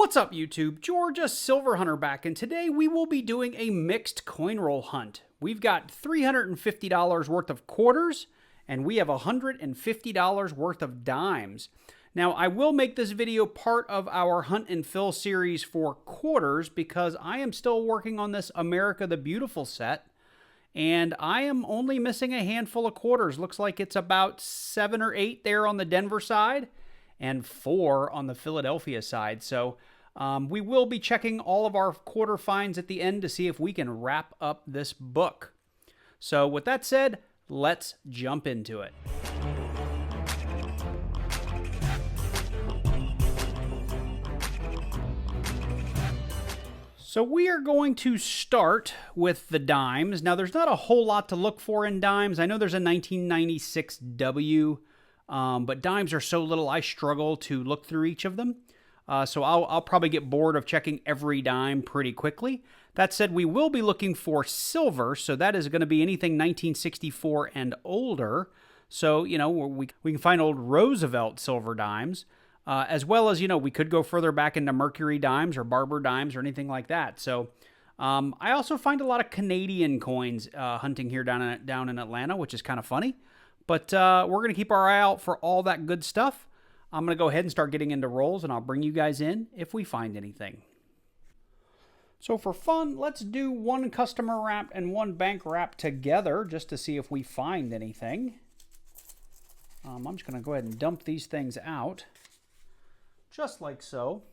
What's up YouTube? Georgia Silver Hunter back, and today we will be doing a mixed coin roll hunt. We've got $350 worth of quarters, and we have $150 worth of dimes. Now, I will make this video part of our Hunt and Fill series for quarters because I am still working on this America the Beautiful set, and I am only missing a handful of quarters. Looks like it's about 7 or 8 there on the Denver side, and 4 on the Philadelphia side. So we will be checking all of our quarter finds at the end to see if we can wrap up this book. So with that said, let's jump into it. So we are going to start with the dimes. Now there's not a whole lot to look for in dimes. I know there's a 1996 W, but dimes are so little I struggle to look through each of them. So I'll probably get bored of checking every dime pretty quickly. That said, we will be looking for silver, so that is going to be anything 1964 and older. So, you know, we can find old Roosevelt silver dimes, as well as, you know, we could go further back into Mercury dimes or Barber dimes or anything like that. So I also find a lot of Canadian coins hunting here down in Atlanta, which is kind of funny. But we're going to keep our eye out for all that good stuff. I'm going to go ahead and start getting into rolls, and I'll bring you guys in if we find anything. So for fun, let's do one customer wrap and one bank wrap together just to see if we find anything. I'm just going to go ahead and dump these things out, just like so.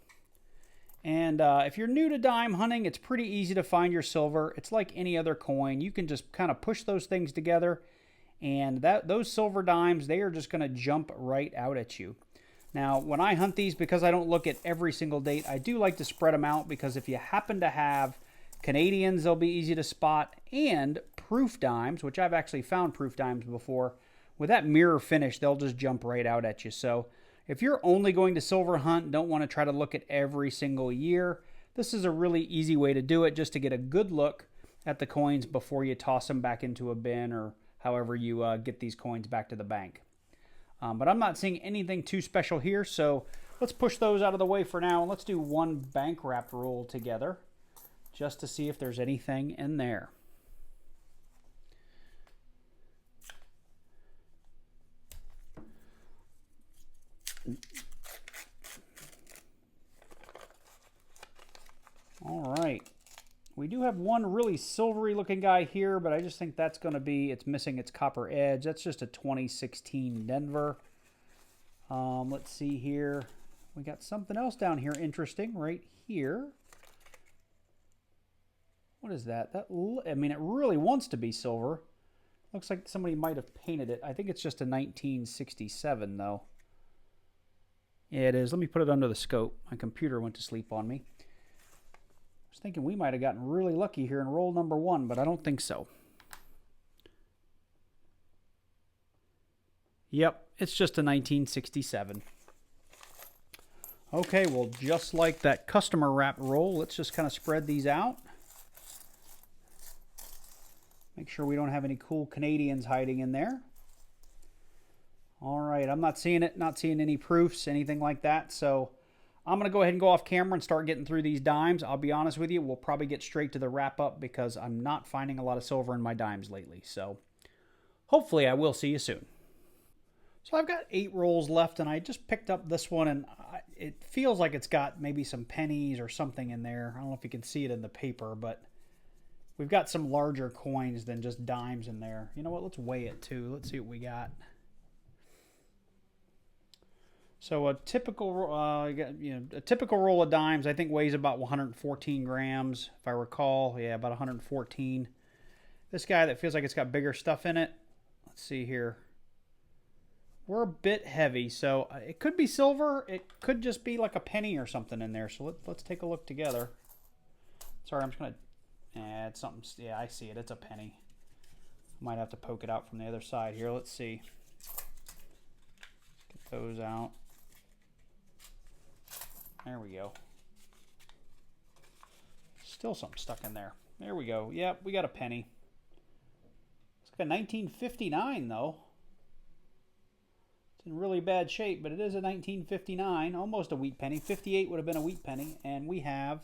And if you're new to dime hunting, it's pretty easy to find your silver. It's like any other coin. You can just kind of push those things together, and those silver dimes, they are just going to jump right out at you. Now, when I hunt these, because I don't look at every single date, I do like to spread them out, because if you happen to have Canadians, they'll be easy to spot, and proof dimes, which I've actually found proof dimes before, with that mirror finish, they'll just jump right out at you. So if you're only going to silver hunt, don't want to try to look at every single year, this is a really easy way to do it, just to get a good look at the coins before you toss them back into a bin or however you get these coins back to the bank. But I'm not seeing anything too special here, so let's push those out of the way for now, and let's do one bank wrap roll together just to see if there's anything in there. All right. We do have one really silvery looking guy here, but I just think that's going to be, it's missing its copper edge. That's just a 2016 Denver. Let's see here. We got something else down here interesting right here. What is that? I mean, it really wants to be silver. Looks like somebody might have painted it. I think it's just a 1967 though. Yeah, it is. Let me put it under the scope. My computer went to sleep on me. I was thinking we might have gotten really lucky here in roll number 1, but I don't think so. Yep, it's just a 1967. Okay, well, just like that customer wrap roll, let's just kind of spread these out. Make sure we don't have any cool Canadians hiding in there. All right, I'm not seeing it, not seeing any proofs, anything like that, so I'm going to go ahead and go off camera and start getting through these dimes. I'll be honest with you, we'll probably get straight to the wrap up because I'm not finding a lot of silver in my dimes lately. So hopefully I will see you soon. So I've got 8 rolls left, and I just picked up this one, and it feels like it's got maybe some pennies or something in there. I don't know if you can see it in the paper, but we've got some larger coins than just dimes in there. You know what? Let's weigh it too. Let's see what we got. So a typical, a typical roll of dimes, I think, weighs about 114 grams, if I recall. Yeah, about 114. This guy that feels like it's got bigger stuff in it. Let's see here. We're a bit heavy, so it could be silver. It could just be like a penny or something in there. So let's take a look together. Sorry, I'm just gonna. Yeah, it's something. Yeah, I see it. It's a penny. I might have to poke it out from the other side here. Let's see. Get those out. There we go. Still something stuck in there. There we go. Yep, we got a penny. It's like a 1959 though. It's in really bad shape, but it is a 1959, almost a wheat penny. 58 would have been a wheat penny, and we have,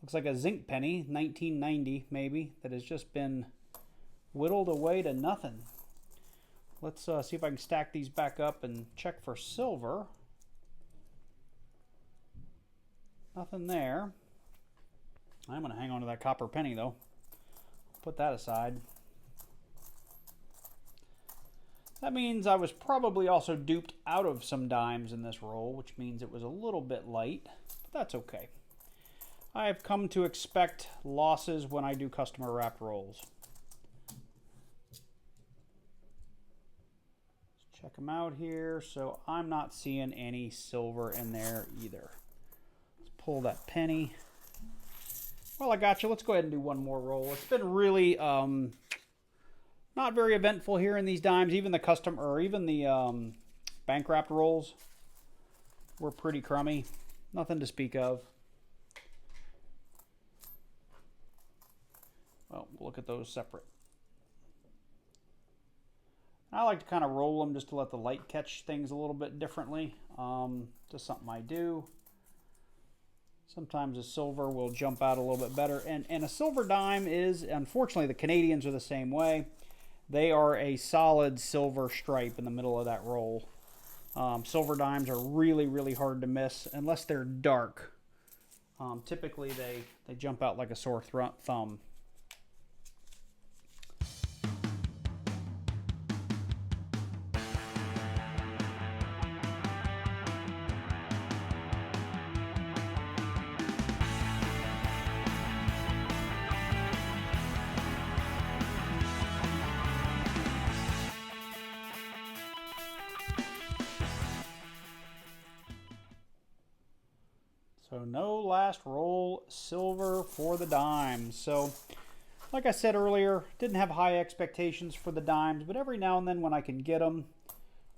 looks like a zinc penny, 1990 maybe, that has just been whittled away to nothing. Let's see if I can stack these back up and check for silver. Nothing there. I'm going to hang on to that copper penny though. Put that aside. That means I was probably also duped out of some dimes in this roll, which means it was a little bit light, but that's okay. I have come to expect losses when I do customer wrapped rolls. Let's check them out here. So I'm not seeing any silver in there either. Let's pull that penny. Well, I got you. Let's go ahead and do one more roll. It's been really not very eventful here in these dimes. Even the custom, or even the bank wrapped rolls were pretty crummy. Nothing to speak of. Well, we'll look at those separate. I like to kind of roll them just to let the light catch things a little bit differently. Just something I do. Sometimes a silver will jump out a little bit better. And a silver dime is, unfortunately, the Canadians are the same way. They are a solid silver stripe in the middle of that roll. Silver dimes are really, really hard to miss unless they're dark. Typically, they jump out like a sore thumb. So no last roll silver for the dimes. So like I said earlier, didn't have high expectations for the dimes, but every now and then when I can get them,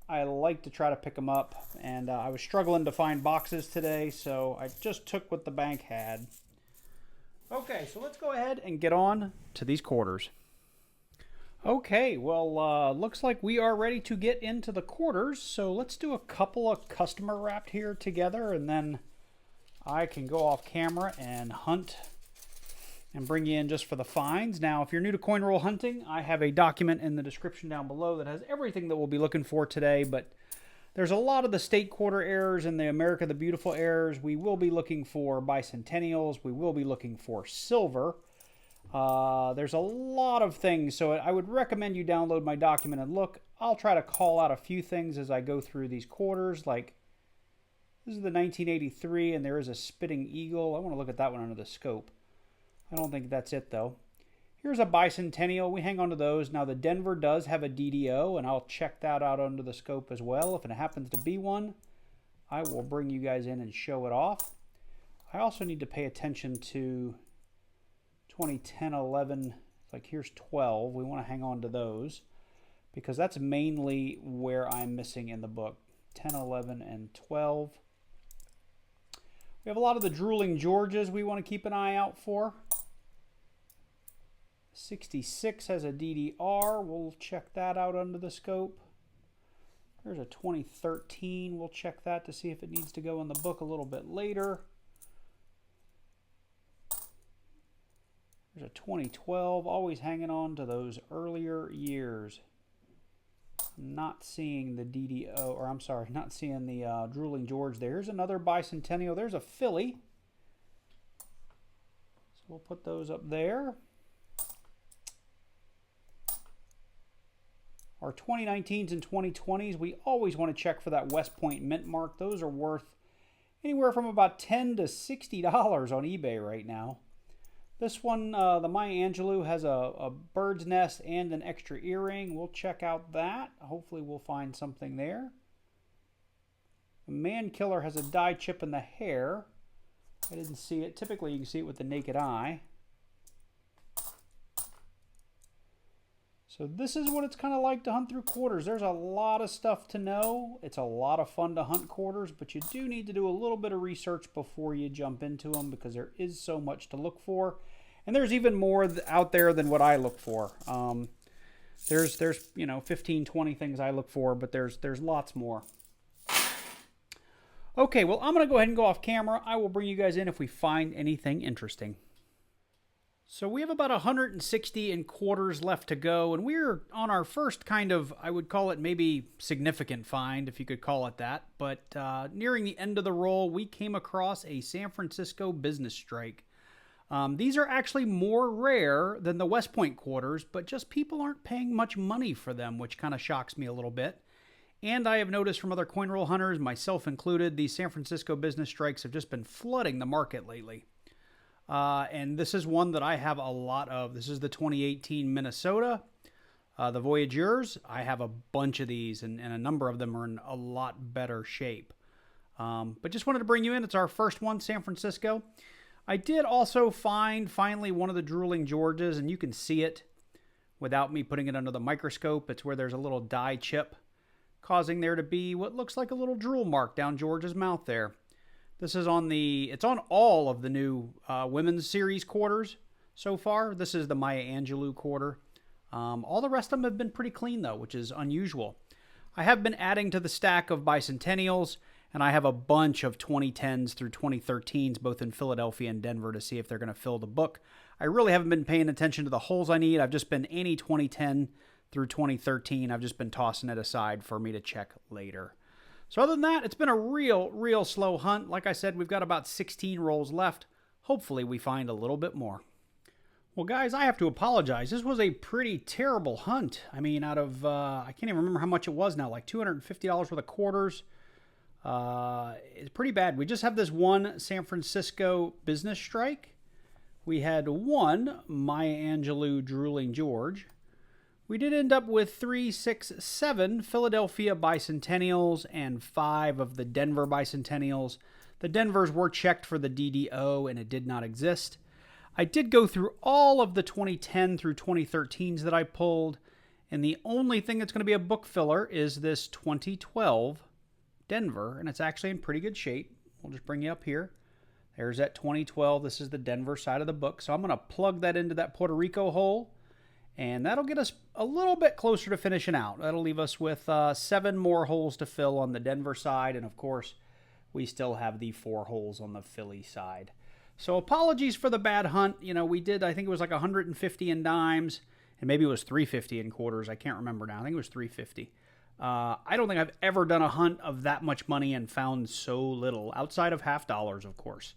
I like to try to pick them up. And I was struggling to find boxes today, so I just took what the bank had. Okay, so let's go ahead and get on to these quarters. Okay, well, looks like we are ready to get into the quarters. So let's do a couple of customer wrapped here together, and then I can go off camera and hunt and bring you in just for the finds. Now, if you're new to coin roll hunting, I have a document in the description down below that has everything that we'll be looking for today, but there's a lot of the state quarter errors and the America the Beautiful errors. We will be looking for bicentennials. We will be looking for silver. There's a lot of things, so I would recommend you download my document and look. I'll try to call out a few things as I go through these quarters, like this is the 1983, and there is a spitting eagle. I want to look at that one under the scope. I don't think that's it, though. Here's a bicentennial. We hang on to those. Now, the Denver does have a DDO, and I'll check that out under the scope as well. If it happens to be one, I will bring you guys in and show it off. I also need to pay attention to 2010, 11. Like, here's 12. We want to hang on to those because that's mainly where I'm missing in the book. 10, 11, and 12. We have a lot of the drooling Georges we want to keep an eye out for. 66 has a DDR. We'll check that out under the scope. There's a 2013. We'll check that to see if it needs to go in the book a little bit later. There's a 2012. Always hanging on to those earlier years. I'm not seeing the DDO, or I'm sorry, not seeing the drooling George. There's another bicentennial. There's a filly. So we'll put those up there. Our 2019s and 2020s, we always want to check for that West Point mint mark. Those are worth anywhere from about $10 to $60 on eBay right now. This one, the Maya Angelou, has a bird's nest and an extra earring. We'll check out that. Hopefully we'll find something there. The Man Killer has a die chip in the hair. I didn't see it. Typically you can see it with the naked eye. So this is what it's kind of like to hunt through quarters. There's a lot of stuff to know. It's a lot of fun to hunt quarters, but you do need to do a little bit of research before you jump into them because there is so much to look for. And there's even more out there than what I look for. There's you know, 15, 20 things I look for, but there's lots more. Okay, well, I'm going to go ahead and go off camera. I will bring you guys in if we find anything interesting. So we have about 160 in quarters left to go, and we're on our first kind of, I would call it maybe significant find, if you could call it that. But nearing the end of the roll, we came across a San Francisco business strike. These are actually more rare than the West Point quarters, but just people aren't paying much money for them, which kind of shocks me a little bit. And I have noticed from other coin roll hunters, myself included, these San Francisco business strikes have just been flooding the market lately. And this is one that I have a lot of. This is the 2018 Minnesota, the Voyageurs. I have a bunch of these, and a number of them are in a lot better shape. But just wanted to bring you in. It's our first one, San Francisco. I did also find, finally, one of the Drooling Georges, and you can see it without me putting it under the microscope. It's where there's a little dye chip, causing there to be what looks like a little drool mark down George's mouth there. This is on it's on all of the new women's series quarters so far. This is the Maya Angelou quarter. All the rest of them have been pretty clean though, which is unusual. I have been adding to the stack of bicentennials, and I have a bunch of 2010s through 2013s, both in Philadelphia and Denver, to see if they're going to fill the book. I really haven't been paying attention to the holes I need. I've just been any 2010 through 2013. I've just been tossing it aside for me to check later. So other than that, it's been a real slow hunt. Like I said, we've got about 16 rolls left. Hopefully we find a little bit more. Well, guys, I have to apologize. This was a pretty terrible hunt. I mean, out of, I can't even remember how much it was now, like $250 worth of quarters. It's pretty bad. We just have this one San Francisco business strike. We had one Maya Angelou Drooling George. We did end up with 3, 6, 7 Philadelphia bicentennials and 5 of the Denver bicentennials. The Denvers were checked for the DDO and it did not exist. I did go through all of the 2010 through 2013s that I pulled, and the only thing that's going to be a book filler is this 2012 Denver, and it's actually in pretty good shape. We'll just bring you up here. There's that 2012. This is the Denver side of the book. So I'm going to plug that into that Puerto Rico hole, and that'll get us a little bit closer to finishing out. That'll leave us with 7 more holes to fill on the Denver side, and of course, we still have the 4 holes on the Philly side. So apologies for the bad hunt. You know, we did, I think it was like 150 in dimes, and maybe it was 350 in quarters. I can't remember now. I think it was 350. I don't think I've ever done a hunt of that much money and found so little, outside of $50, of course.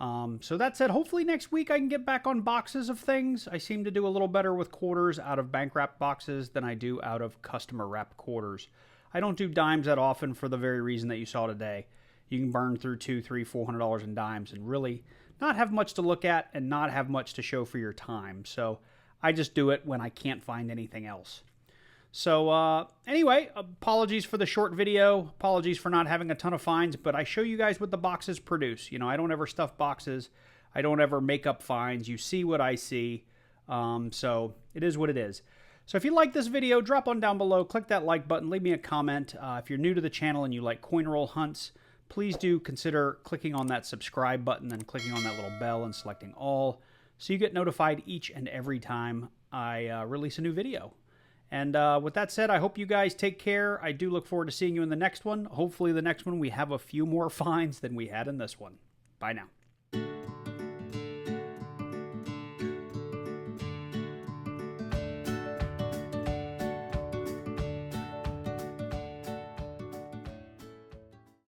So that said, hopefully next week I can get back on boxes of things. I seem to do a little better with quarters out of bank wrap boxes than I do out of customer wrap quarters. I don't do dimes that often for the very reason that you saw today. You can burn through $200, $300, $400 in dimes and really not have much to look at and not have much to show for your time. So I just do it when I can't find anything else. So anyway, apologies for the short video. Apologies for not having a ton of finds, but I show you guys what the boxes produce. You know, I don't ever stuff boxes. I don't ever make up finds. You see what I see. So it is what it is. So if you like this video, drop on down below, click that like button, leave me a comment. If you're new to the channel and you like coin roll hunts, please do consider clicking on that subscribe button and clicking on that little bell and selecting all so you get notified each and every time I release a new video. And with that said, I hope you guys take care. I do look forward to seeing you in the next one. Hopefully the next one we have a few more finds than we had in this one. Bye now.